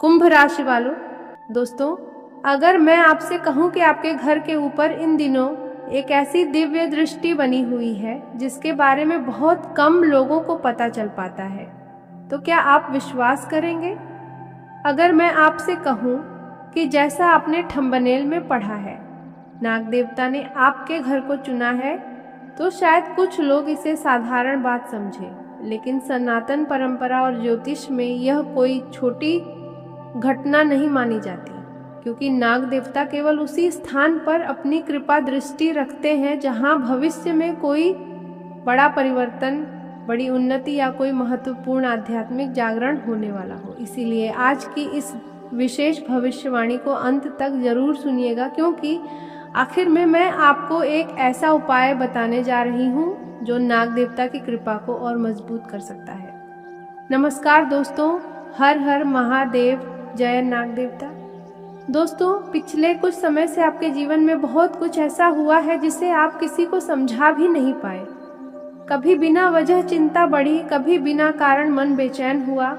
कुंभ राशि वालों, दोस्तों, अगर मैं आपसे कहूं कि आपके घर के ऊपर इन दिनों एक ऐसी दिव्य दृष्टि बनी हुई है जिसके बारे में बहुत कम लोगों को पता चल पाता है, तो क्या आप विश्वास करेंगे? अगर मैं आपसे कहूं कि जैसा आपने थंबनेल में पढ़ा है, नाग देवता ने आपके घर को चुना है, तो शायद कुछ लोग इसे साधारण बात समझें, लेकिन सनातन परंपरा और ज्योतिष में यह कोई छोटी घटना नहीं मानी जाती, क्योंकि नाग देवता केवल उसी स्थान पर अपनी कृपा दृष्टि रखते हैं जहां भविष्य में कोई बड़ा परिवर्तन, बड़ी उन्नति या कोई महत्वपूर्ण आध्यात्मिक जागरण होने वाला हो। इसीलिए आज की इस विशेष भविष्यवाणी को अंत तक जरूर सुनिएगा, क्योंकि आखिर में मैं आपको एक ऐसा उपाय बताने जा रही हूँ जो नाग देवता की कृपा को और मजबूत कर सकता है। नमस्कार दोस्तों, हर हर महादेव, जय नाग देवता। दोस्तों, पिछले कुछ समय से आपके जीवन में बहुत कुछ ऐसा हुआ है जिसे आप किसी को समझा भी नहीं पाए। कभी बिना वजह चिंता बढ़ी, कभी बिना कारण मन बेचैन हुआ,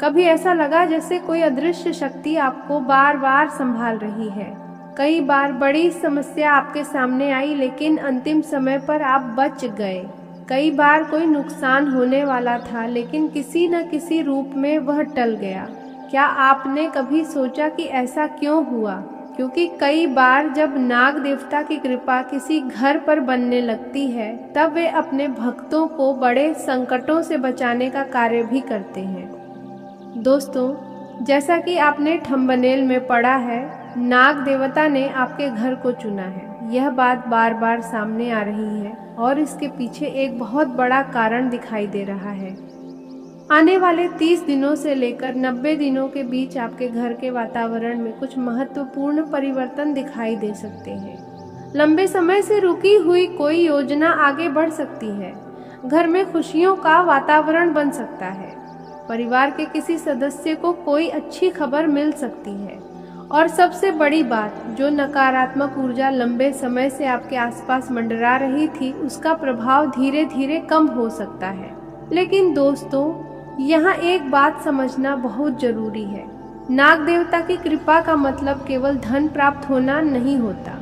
कभी ऐसा लगा जैसे कोई अदृश्य शक्ति आपको बार बार संभाल रही है। कई बार बड़ी समस्या आपके सामने आई, लेकिन अंतिम समय पर आप बच गए। कई बार कोई नुकसान होने वाला था, लेकिन किसी न किसी रूप में वह टल गया। क्या आपने कभी सोचा कि ऐसा क्यों हुआ? क्योंकि कई बार जब नाग देवता की कृपा किसी घर पर बनने लगती है, तब वे अपने भक्तों को बड़े संकटों से बचाने का कार्य भी करते हैं। दोस्तों, जैसा कि आपने थंबनेल में पढ़ा है, नाग देवता ने आपके घर को चुना है। यह बात बार बार सामने आ रही है और इसके पीछे एक बहुत बड़ा कारण दिखाई दे रहा है। आने वाले 30 दिनों से लेकर 90 दिनों के बीच आपके घर के वातावरण में कुछ महत्वपूर्ण परिवर्तन दिखाई दे सकते हैं। लंबे समय से रुकी हुई कोई योजना आगे बढ़ सकती है। घर में खुशियों का वातावरण बन सकता है। परिवार के किसी सदस्य को कोई अच्छी खबर मिल सकती है। और सबसे बड़ी बात, जो नकारात्मक ऊर्जा लंबे समय से आपके आसपास मंडरा रही थी, उसका प्रभाव धीरे धीरे कम हो सकता है। लेकिन दोस्तों, यहाँ एक बात समझना बहुत जरूरी है। नाग देवता की कृपा का मतलब केवल धन प्राप्त होना नहीं होता।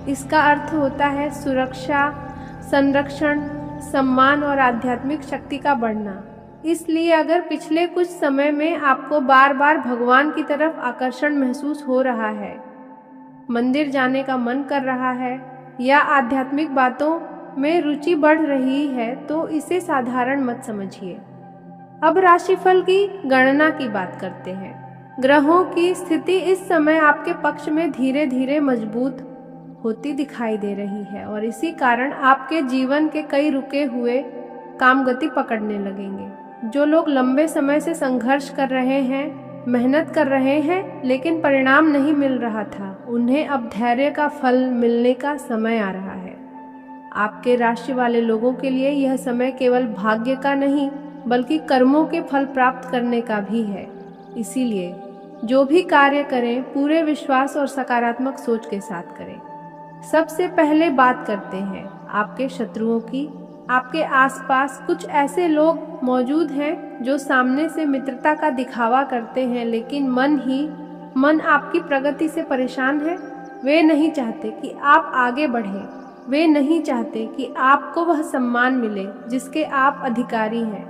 इसका अर्थ होता है सुरक्षा, संरक्षण, सम्मान और आध्यात्मिक शक्ति का बढ़ना। इसलिए अगर पिछले कुछ समय में आपको बार बार भगवान की तरफ आकर्षण महसूस हो रहा है, मंदिर जाने का मन कर रहा है या आध्यात्मिक बातों में रुचि बढ़ रही है, तो इसे साधारण मत समझिए। अब राशिफल की गणना की बात करते हैं। ग्रहों की स्थिति इस समय आपके पक्ष में धीरे धीरे मजबूत होती दिखाई दे रही है और इसी कारण आपके जीवन के कई रुके हुए काम गति पकड़ने लगेंगे। जो लोग लंबे समय से संघर्ष कर रहे हैं, मेहनत कर रहे हैं, लेकिन परिणाम नहीं मिल रहा था, उन्हें अब धैर्य का फल मिलने का समय आ रहा है। आपके राशि वाले लोगों के लिए यह समय केवल भाग्य का नहीं, बल्कि कर्मों के फल प्राप्त करने का भी है। इसीलिए जो भी कार्य करें, पूरे विश्वास और सकारात्मक सोच के साथ करें। सबसे पहले बात करते हैं आपके शत्रुओं की। आपके आसपास कुछ ऐसे लोग मौजूद हैं जो सामने से मित्रता का दिखावा करते हैं, लेकिन मन आपकी प्रगति से परेशान है। वे नहीं चाहते कि आप आगे बढ़ें। वे नहीं चाहते कि आपको वह सम्मान मिले जिसके आप अधिकारी हैं।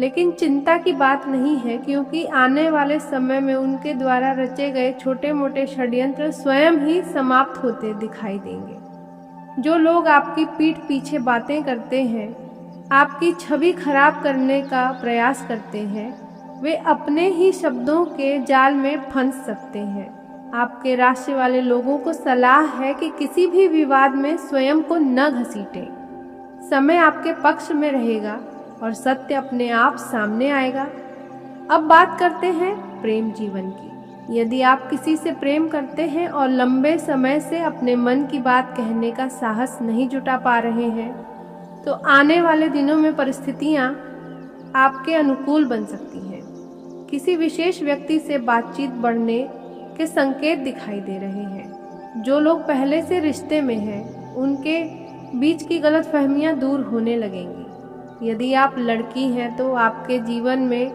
लेकिन चिंता की बात नहीं है, क्योंकि आने वाले समय में उनके द्वारा रचे गए छोटे मोटे षड्यंत्र स्वयं ही समाप्त होते दिखाई देंगे। जो लोग आपकी पीठ पीछे बातें करते हैं, आपकी छवि खराब करने का प्रयास करते हैं, वे अपने ही शब्दों के जाल में फंस सकते हैं। आपके राशि वाले लोगों को सलाह है कि किसी भी विवाद में स्वयं को न घसीटें। समय आपके पक्ष में रहेगा और सत्य अपने आप सामने आएगा। अब बात करते हैं प्रेम जीवन की। यदि आप किसी से प्रेम करते हैं और लंबे समय से अपने मन की बात कहने का साहस नहीं जुटा पा रहे हैं, तो आने वाले दिनों में परिस्थितियां आपके अनुकूल बन सकती हैं। किसी विशेष व्यक्ति से बातचीत बढ़ने के संकेत दिखाई दे रहे हैं। जो लोग पहले से रिश्ते में हैं, उनके बीच की गलतफहमियां दूर होने लगेंगी। यदि आप लड़की हैं तो आपके जीवन में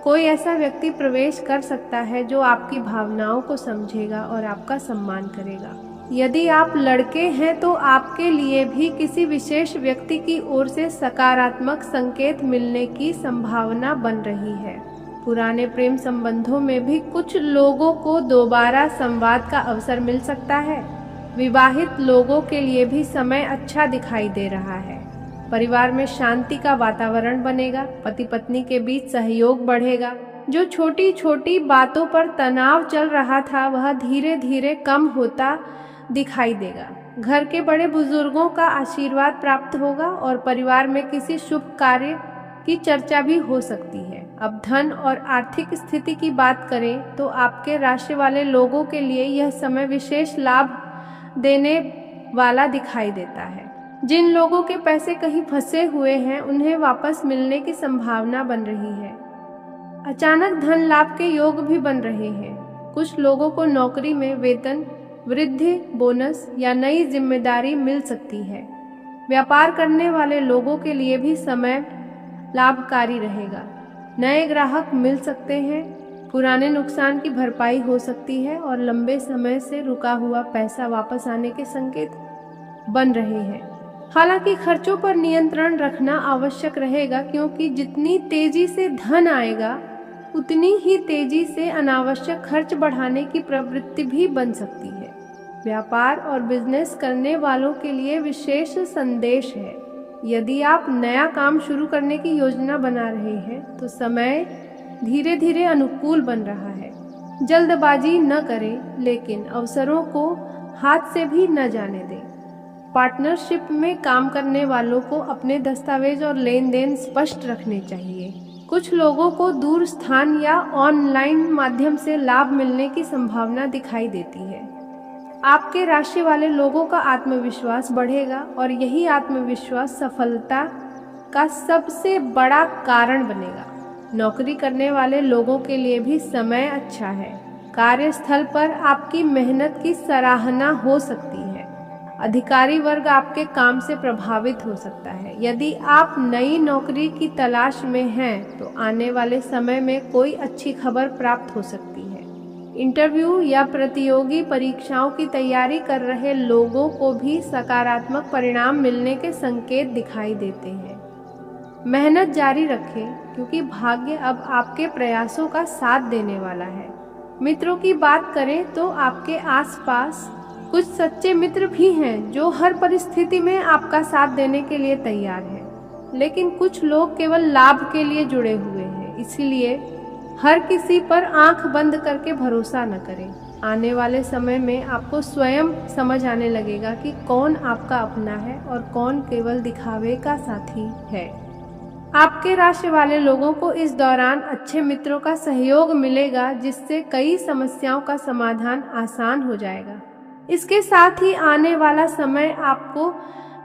कोई ऐसा व्यक्ति प्रवेश कर सकता है जो आपकी भावनाओं को समझेगा और आपका सम्मान करेगा। यदि आप लड़के हैं तो आपके लिए भी किसी विशेष व्यक्ति की ओर से सकारात्मक संकेत मिलने की संभावना बन रही है। पुराने प्रेम संबंधों में भी कुछ लोगों को दोबारा संवाद का अवसर मिल सकता है। विवाहित लोगों के लिए भी समय अच्छा दिखाई दे रहा है। परिवार में शांति का वातावरण बनेगा। पति पत्नी के बीच सहयोग बढ़ेगा। जो छोटी छोटी बातों पर तनाव चल रहा था वह धीरे धीरे कम होता दिखाई देगा। घर के बड़े बुजुर्गों का आशीर्वाद प्राप्त होगा और परिवार में किसी शुभ कार्य की चर्चा भी हो सकती है। अब धन और आर्थिक स्थिति की बात करें तो आपके राशि वाले लोगों के लिए यह समय विशेष लाभ देने वाला दिखाई देता है। जिन लोगों के पैसे कहीं फंसे हुए हैं उन्हें वापस मिलने की संभावना बन रही है। अचानक धन लाभ के योग भी बन रहे हैं। कुछ लोगों को नौकरी में वेतन वृद्धि, बोनस या नई जिम्मेदारी मिल सकती है। व्यापार करने वाले लोगों के लिए भी समय लाभकारी रहेगा। नए ग्राहक मिल सकते हैं। पुराने नुकसान की भरपाई हो सकती है और लंबे समय से रुका हुआ पैसा वापस आने के संकेत बन रहे हैं। हालांकि खर्चों पर नियंत्रण रखना आवश्यक रहेगा, क्योंकि जितनी तेजी से धन आएगा उतनी ही तेजी से अनावश्यक खर्च बढ़ाने की प्रवृत्ति भी बन सकती है। व्यापार और बिजनेस करने वालों के लिए विशेष संदेश है। यदि आप नया काम शुरू करने की योजना बना रहे हैं तो समय धीरे धीरे अनुकूल बन रहा है। जल्दबाजी न करें, लेकिन अवसरों को हाथ से भी न जाने दें। पार्टनरशिप में काम करने वालों को अपने दस्तावेज और लेन देन स्पष्ट रखने चाहिए। कुछ लोगों को दूर स्थान या ऑनलाइन माध्यम से लाभ मिलने की संभावना दिखाई देती है। आपके राशि वाले लोगों का आत्मविश्वास बढ़ेगा और यही आत्मविश्वास सफलता का सबसे बड़ा कारण बनेगा। नौकरी करने वाले लोगों के लिए भी समय अच्छा है। कार्यस्थल पर आपकी मेहनत की सराहना हो सकती है। अधिकारी वर्ग आपके काम से प्रभावित हो सकता है। यदि आप नई नौकरी की तलाश में हैं तो आने वाले समय में कोई अच्छी खबर प्राप्त हो सकती है। इंटरव्यू या प्रतियोगी परीक्षाओं की तैयारी कर रहे लोगों को भी सकारात्मक परिणाम मिलने के संकेत दिखाई देते हैं। मेहनत जारी रखें, क्योंकि भाग्य अब आपके प्रयासों का साथ देने वाला है। मित्रों की बात करें तो आपके आसपास कुछ सच्चे मित्र भी हैं जो हर परिस्थिति में आपका साथ देने के लिए तैयार हैं। लेकिन कुछ लोग केवल लाभ के लिए जुड़े हुए हैं, इसलिए हर किसी पर आंख बंद करके भरोसा न करें। आने वाले समय में आपको स्वयं समझ आने लगेगा कि कौन आपका अपना है और कौन केवल दिखावे का साथी है। आपके राशि वाले लोगों को इस दौरान अच्छे मित्रों का सहयोग मिलेगा, जिससे कई समस्याओं का समाधान आसान हो जाएगा। इसके साथ ही आने वाला समय आपको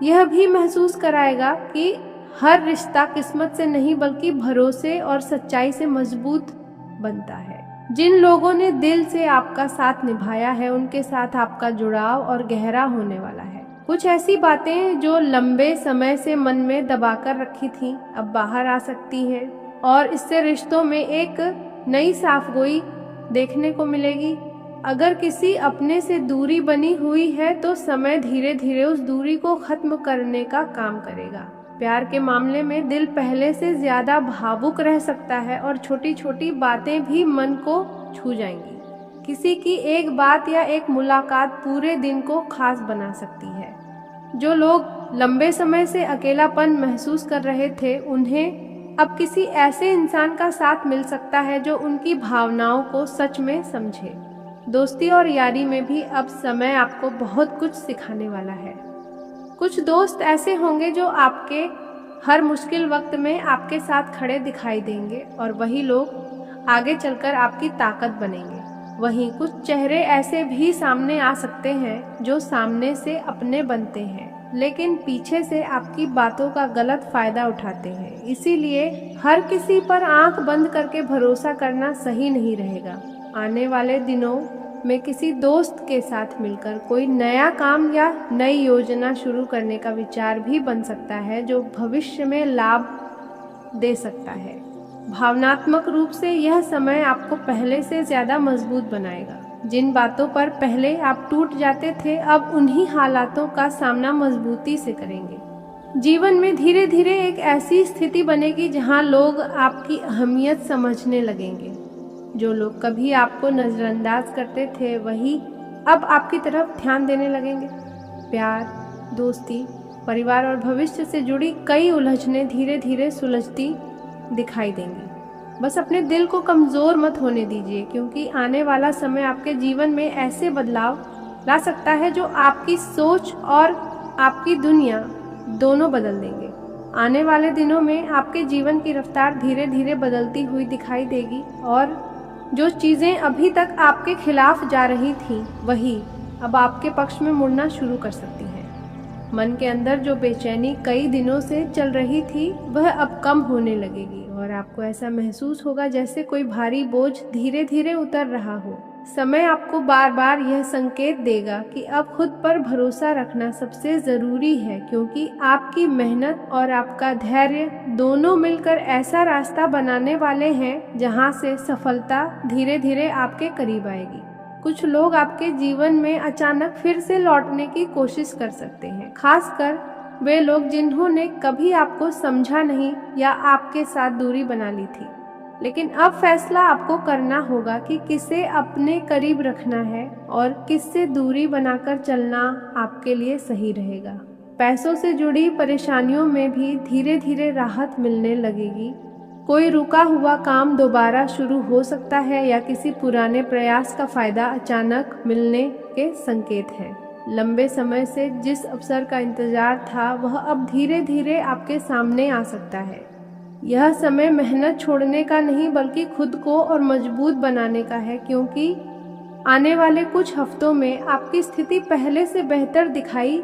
यह भी महसूस कराएगा कि हर रिश्ता किस्मत से नहीं बल्कि भरोसे और सच्चाई से मजबूत बनता है। जिन लोगों ने दिल से आपका साथ निभाया है उनके साथ आपका जुड़ाव और गहरा होने वाला है। कुछ ऐसी बातें जो लंबे समय से मन में दबाकर रखी थीं अब बाहर आ सकती हैं और इससे रिश्तों में एक नई साफगोई देखने को मिलेगी। अगर किसी अपने से दूरी बनी हुई है तो समय धीरे धीरे उस दूरी को खत्म करने का काम करेगा। प्यार के मामले में दिल पहले से ज्यादा भावुक रह सकता है और छोटी छोटी बातें भी मन को छू जाएंगी। किसी की एक बात या एक मुलाकात पूरे दिन को खास बना सकती है। जो लोग लंबे समय से अकेलापन महसूस कर रहे थे उन्हें अब किसी ऐसे इंसान का साथ मिल सकता है जो उनकी भावनाओं को सच में समझे। दोस्ती और यारी में भी अब समय आपको बहुत कुछ सिखाने वाला है। कुछ दोस्त ऐसे होंगे जो आपके हर मुश्किल वक्त में आपके साथ खड़े दिखाई देंगे और वही लोग आगे चलकर आपकी ताकत बनेंगे। वहीं कुछ चेहरे ऐसे भी सामने आ सकते हैं जो सामने से अपने बनते हैं लेकिन पीछे से आपकी बातों का गलत फायदा उठाते हैं। इसीलिए हर किसी पर आंख बंद करके भरोसा करना सही नहीं रहेगा। आने वाले दिनों में किसी दोस्त के साथ मिलकर कोई नया काम या नई योजना शुरू करने का विचार भी बन सकता है जो भविष्य में लाभ दे सकता है। भावनात्मक रूप से यह समय आपको पहले से ज़्यादा मजबूत बनाएगा। जिन बातों पर पहले आप टूट जाते थे, अब उन्हीं हालातों का सामना मजबूती से करेंगे। जीवन में धीरे धीरे एक ऐसी स्थिति बनेगी जहां लोग आपकी अहमियत समझने लगेंगे। जो लोग कभी आपको नज़रअंदाज करते थे, वही अब आपकी तरफ ध्यान देने लगेंगे। प्यार, दोस्ती, परिवार और भविष्य से जुड़ी कई उलझनें धीरे धीरे सुलझती दिखाई देंगी। बस अपने दिल को कमज़ोर मत होने दीजिए, क्योंकि आने वाला समय आपके जीवन में ऐसे बदलाव ला सकता है जो आपकी सोच और आपकी दुनिया दोनों बदल देंगे। आने वाले दिनों में आपके जीवन की रफ्तार धीरे धीरे बदलती हुई दिखाई देगी और जो चीज़ें अभी तक आपके खिलाफ जा रही थीं, वही अब आपके पक्ष में मुड़ना शुरू कर सकती हैं। मन के अंदर जो बेचैनी कई दिनों से चल रही थी, वह अब कम होने लगेगी और आपको ऐसा महसूस होगा जैसे कोई भारी बोझ धीरे धीरे उतर रहा हो। समय आपको बार बार यह संकेत देगा कि अब खुद पर भरोसा रखना सबसे ज़रूरी है, क्योंकि आपकी मेहनत और आपका धैर्य दोनों मिलकर ऐसा रास्ता बनाने वाले हैं जहां से सफलता धीरे धीरे आपके करीब आएगी। कुछ लोग आपके जीवन में अचानक फिर से लौटने की कोशिश कर सकते हैं, खासकर वे लोग जिन्होंने कभी आपको समझा नहीं या आपके साथ दूरी बना ली थी। लेकिन अब फैसला आपको करना होगा कि किसे अपने करीब रखना है और किससे दूरी बनाकर चलना आपके लिए सही रहेगा। पैसों से जुड़ी परेशानियों में भी धीरे धीरे राहत मिलने लगेगी। कोई रुका हुआ काम दोबारा शुरू हो सकता है या किसी पुराने प्रयास का फायदा अचानक मिलने के संकेत हैं। लंबे समय से जिस अवसर का इंतजार था, वह अब धीरे धीरे आपके सामने आ सकता है। यह समय मेहनत छोड़ने का नहीं, बल्कि खुद को और मजबूत बनाने का है, क्योंकि आने वाले कुछ हफ्तों में आपकी स्थिति पहले से बेहतर दिखाई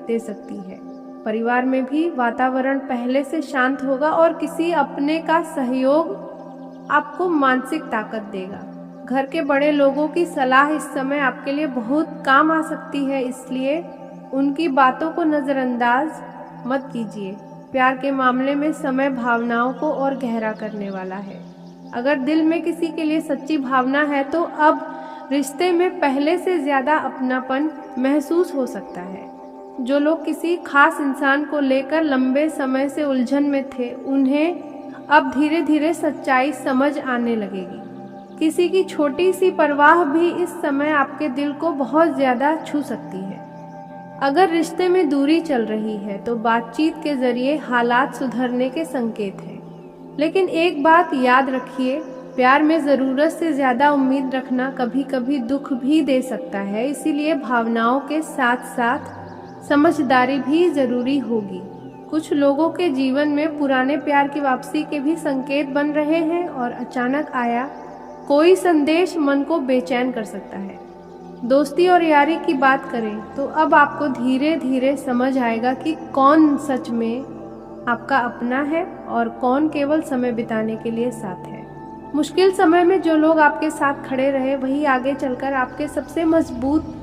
दे सकती है। परिवार में भी वातावरण पहले से शांत होगा और किसी अपने का सहयोग आपको मानसिक ताकत देगा। घर के बड़े लोगों की सलाह इस समय आपके लिए बहुत काम आ सकती है, इसलिए उनकी बातों को नज़रअंदाज मत कीजिए। प्यार के मामले में समय भावनाओं को और गहरा करने वाला है। अगर दिल में किसी के लिए सच्ची भावना है, तो अब रिश्ते में पहले से ज़्यादा अपनापन महसूस हो सकता है। जो लोग किसी खास इंसान को लेकर लंबे समय से उलझन में थे, उन्हें अब धीरे धीरे सच्चाई समझ आने लगेगी। किसी की छोटी सी परवाह भी इस समय आपके दिल को बहुत ज़्यादा छू सकती है। अगर रिश्ते में दूरी चल रही है, तो बातचीत के जरिए हालात सुधरने के संकेत हैं। लेकिन एक बात याद रखिए, प्यार में ज़रूरत से ज़्यादा उम्मीद रखना कभी कभी दुख भी दे सकता है। इसीलिए भावनाओं के साथ साथ समझदारी भी ज़रूरी होगी। कुछ लोगों के जीवन में पुराने प्यार की वापसी के भी संकेत बन रहे हैं और अचानक आया कोई संदेश मन को बेचैन कर सकता है। दोस्ती और यारी की बात करें तो अब आपको धीरे धीरे समझ आएगा कि कौन सच में आपका अपना है और कौन केवल समय बिताने के लिए साथ है। मुश्किल समय में जो लोग आपके साथ खड़े रहे, वही आगे चलकर आपके सबसे मजबूत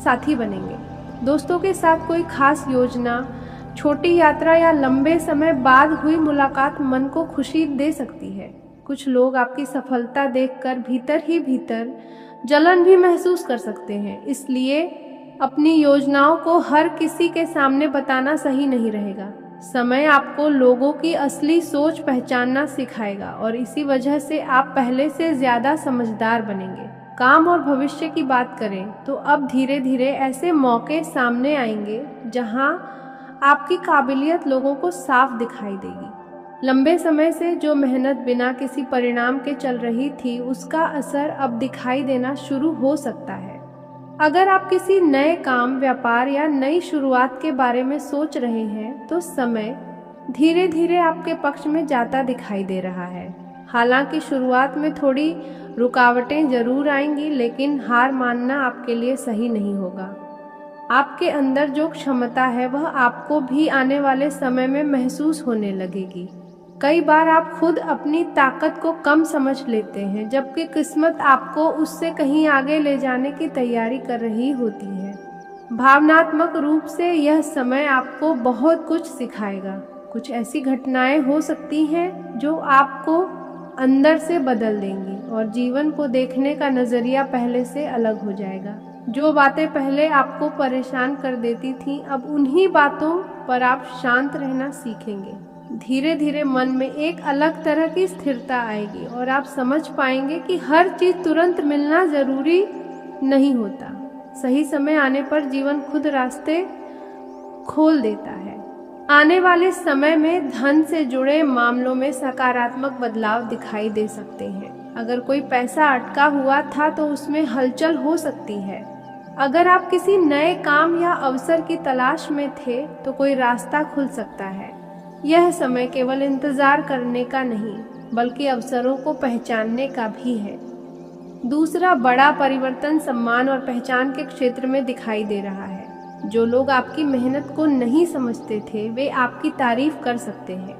साथी बनेंगे। दोस्तों के साथ कोई खास योजना, छोटी यात्रा या लंबे समय बाद हुई मुलाकात मन को खुशी दे सकती है। कुछ लोग आपकी सफलता देखकर भीतर ही भीतर जलन भी महसूस कर सकते हैं, इसलिए अपनी योजनाओं को हर किसी के सामने बताना सही नहीं रहेगा। समय आपको लोगों की असली सोच पहचानना सिखाएगा और इसी वजह से आप पहले से ज़्यादा समझदार बनेंगे। काम और भविष्य की बात करें तो अब धीरे धीरे ऐसे मौके सामने आएंगे जहां आपकी काबिलियत लोगों को साफ दिखाई देगी। लंबे समय से जो मेहनत बिना किसी परिणाम के चल रही थी, उसका असर अब दिखाई देना शुरू हो सकता है। अगर आप किसी नए काम, व्यापार या नई शुरुआत के बारे में सोच रहे हैं, तो समय धीरे धीरे आपके पक्ष में जाता दिखाई दे रहा है। हालांकि शुरुआत में थोड़ी रुकावटें जरूर आएंगी, लेकिन हार मानना आपके लिए सही नहीं होगा। आपके अंदर जो क्षमता है, वह आपको भी आने वाले समय में महसूस होने लगेगी। कई बार आप खुद अपनी ताकत को कम समझ लेते हैं, जबकि किस्मत आपको उससे कहीं आगे ले जाने की तैयारी कर रही होती है। भावनात्मक रूप से यह समय आपको बहुत कुछ सिखाएगा। कुछ ऐसी घटनाएं हो सकती हैं जो आपको अंदर से बदल देंगी और जीवन को देखने का नजरिया पहले से अलग हो जाएगा। जो बातें पहले आपको परेशान कर देती थीं, अब उन्हीं बातों पर आप शांत रहना सीखेंगे। धीरे धीरे मन में एक अलग तरह की स्थिरता आएगी और आप समझ पाएंगे कि हर चीज तुरंत मिलना जरूरी नहीं होता। सही समय आने पर जीवन खुद रास्ते खोल देता है। आने वाले समय में धन से जुड़े मामलों में सकारात्मक बदलाव दिखाई दे सकते हैं। अगर कोई पैसा अटका हुआ था तो उसमें हलचल हो सकती है। अगर आप किसी नए काम या अवसर की तलाश में थे तो कोई रास्ता खुल सकता है। यह समय केवल इंतजार करने का नहीं बल्कि अवसरों को पहचानने का भी है। दूसरा बड़ा परिवर्तन सम्मान और पहचान के क्षेत्र में दिखाई दे रहा है। जो लोग आपकी मेहनत को नहीं समझते थे वे आपकी तारीफ कर सकते हैं।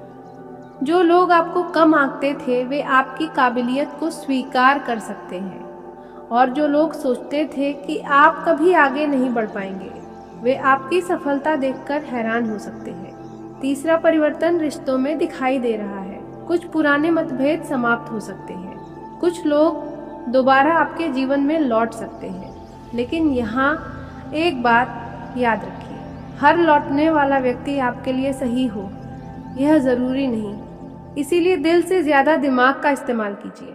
जो लोग आपको कम आंकते थे वे आपकी काबिलियत को स्वीकार कर सकते हैं। और जो लोग सोचते थे कि आप कभी आगे नहीं बढ़ पाएंगे वे आपकी सफलता देखकर हैरान हो सकते हैं। तीसरा परिवर्तन रिश्तों में दिखाई दे रहा है। कुछ पुराने मतभेद समाप्त हो सकते हैं। कुछ लोग दोबारा आपके जीवन में लौट सकते हैं। लेकिन यहाँ एक बात याद रखिए, हर लौटने वाला व्यक्ति आपके लिए सही हो यह जरूरी नहीं। इसीलिए दिल से ज्यादा दिमाग का इस्तेमाल कीजिए।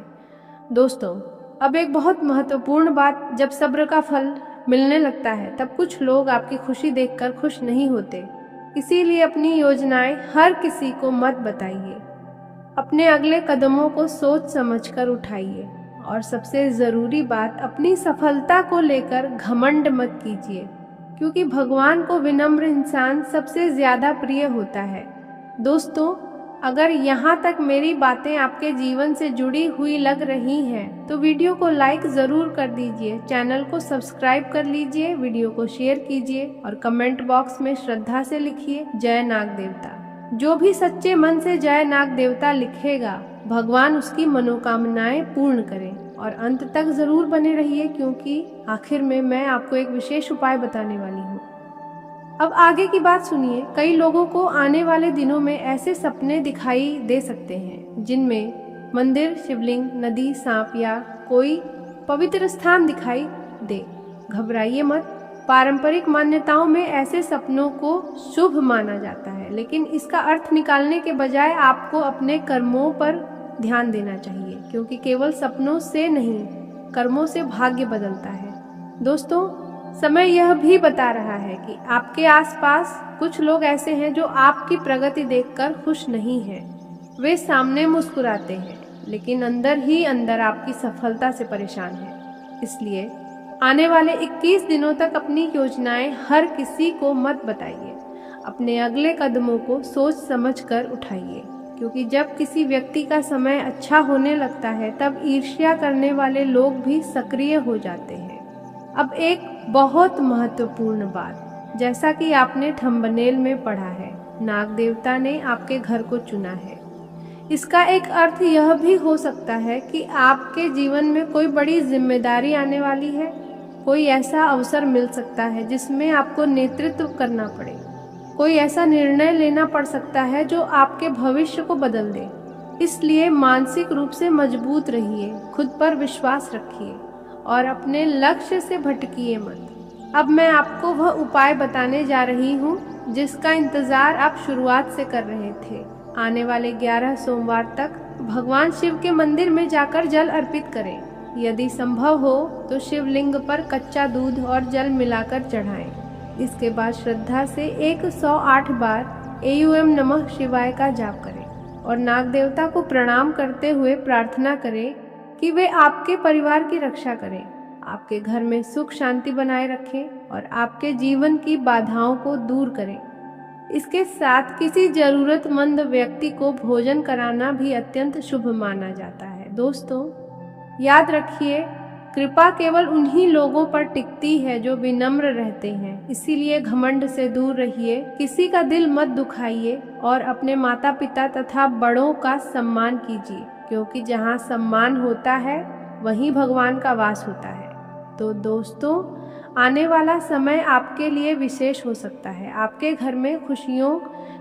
दोस्तों, अब एक बहुत महत्वपूर्ण बात, जब सब्र का फल मिलने लगता है तब कुछ लोग आपकी खुशी देखकर खुश नहीं होते। इसीलिए अपनी योजनाएं हर किसी को मत बताइए। अपने अगले कदमों को सोच समझकर उठाइए और सबसे जरूरी बात, अपनी सफलता को लेकर घमंड मत कीजिए, क्योंकि भगवान को विनम्र इंसान सबसे ज्यादा प्रिय होता है। दोस्तों, अगर यहाँ तक मेरी बातें आपके जीवन से जुड़ी हुई लग रही हैं तो वीडियो को लाइक जरूर कर दीजिए, चैनल को सब्सक्राइब कर लीजिए, वीडियो को शेयर कीजिए और कमेंट बॉक्स में श्रद्धा से लिखिए जय नाग देवता। जो भी सच्चे मन से जय नाग देवता लिखेगा भगवान उसकी मनोकामनाएं पूर्ण करें। और अंत तक जरूर बने रहिए, क्योंकि आखिर में मैं आपको एक विशेष उपाय बताने वाली हूँ। अब आगे की बात सुनिए। कई लोगों को आने वाले दिनों में ऐसे सपने दिखाई दे सकते हैं जिनमें मंदिर, शिवलिंग, नदी, सांप या कोई पवित्र स्थान दिखाई दे। घबराइए मत। पारंपरिक मान्यताओं में ऐसे सपनों को शुभ माना जाता है, लेकिन इसका अर्थ निकालने के बजाय आपको अपने कर्मों पर ध्यान देना चाहिए, क्योंकि केवल सपनों से नहीं कर्मों से भाग्य बदलता है। दोस्तों, समय यह भी बता रहा है कि आपके आसपास कुछ लोग ऐसे हैं जो आपकी प्रगति देखकर खुश नहीं हैं। वे सामने मुस्कुराते हैं लेकिन अंदर ही अंदर आपकी सफलता से परेशान हैं। इसलिए आने वाले 21 दिनों तक अपनी योजनाएं हर किसी को मत बताइए। अपने अगले कदमों को सोच समझ कर उठाइए, क्योंकि जब किसी व्यक्ति का समय अच्छा होने लगता है तब ईर्ष्या करने वाले लोग भी सक्रिय हो जाते हैं। अब एक बहुत महत्वपूर्ण बात, जैसा कि आपने थंबनेल में पढ़ा है, नाग देवता ने आपके घर को चुना है। इसका एक अर्थ यह भी हो सकता है कि आपके जीवन में कोई बड़ी जिम्मेदारी आने वाली है। कोई ऐसा अवसर मिल सकता है जिसमें आपको नेतृत्व करना पड़े। कोई ऐसा निर्णय लेना पड़ सकता है जो आपके भविष्य को बदल दे। इसलिए मानसिक रूप से मजबूत रहिए, खुद पर विश्वास रखिए और अपने लक्ष्य से भटकिए मत। अब मैं आपको वह उपाय बताने जा रही हूँ जिसका इंतजार आप शुरुआत से कर रहे थे। आने वाले 11 सोमवार तक भगवान शिव के मंदिर में जाकर जल अर्पित करें। यदि संभव हो तो शिवलिंग पर कच्चा दूध और जल मिलाकर चढ़ाएं। इसके बाद श्रद्धा से 108 बार एयूएम नमः शिवाय का जाप करें और नाग देवता को प्रणाम करते हुए प्रार्थना करें कि वे आपके परिवार की रक्षा करें, आपके घर में सुख शांति बनाए रखें और आपके जीवन की बाधाओं को दूर करें। इसके साथ किसी जरूरतमंद व्यक्ति को भोजन कराना भी अत्यंत शुभ माना जाता है। दोस्तों, याद रखिए, कृपा केवल उन्हीं लोगों पर टिकती है जो विनम्र रहते हैं। इसीलिए घमंड से दूर रहिए, किसी का दिल मत दुखाइए और अपने माता पिता तथा बड़ों का सम्मान कीजिए, क्योंकि जहाँ सम्मान होता है वहीं भगवान का वास होता है। तो दोस्तों, आने वाला समय आपके लिए विशेष हो सकता है। आपके घर में खुशियों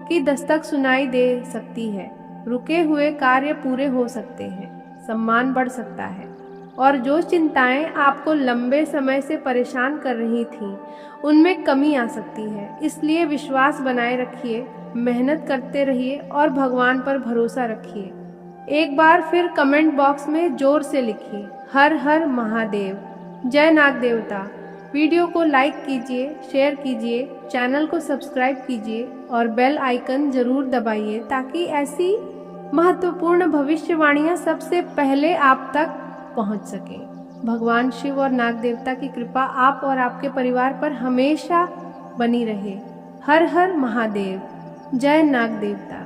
की दस्तक सुनाई दे सकती है, रुके हुए कार्य पूरे हो सकते हैं सम्मान बढ़ सकता है और जो चिंताएं आपको लंबे समय से परेशान कर रही थीं, उनमें कमी आ सकती है। इसलिए विश्वास बनाए रखिए, मेहनत करते रहिए और भगवान पर भरोसा रखिए। एक बार फिर कमेंट बॉक्स में जोर से लिखिए, हर हर महादेव, जय नाग देवता। वीडियो को लाइक कीजिए, शेयर कीजिए, चैनल को सब्सक्राइब कीजिए और बेल आइकन जरूर दबाइए ताकि ऐसी महत्वपूर्ण भविष्यवाणियां सबसे पहले आप तक पहुंच सकें। भगवान शिव और नाग देवता की कृपा आप और आपके परिवार पर हमेशा बनी रहे। हर हर महादेव, जय नाग देवता।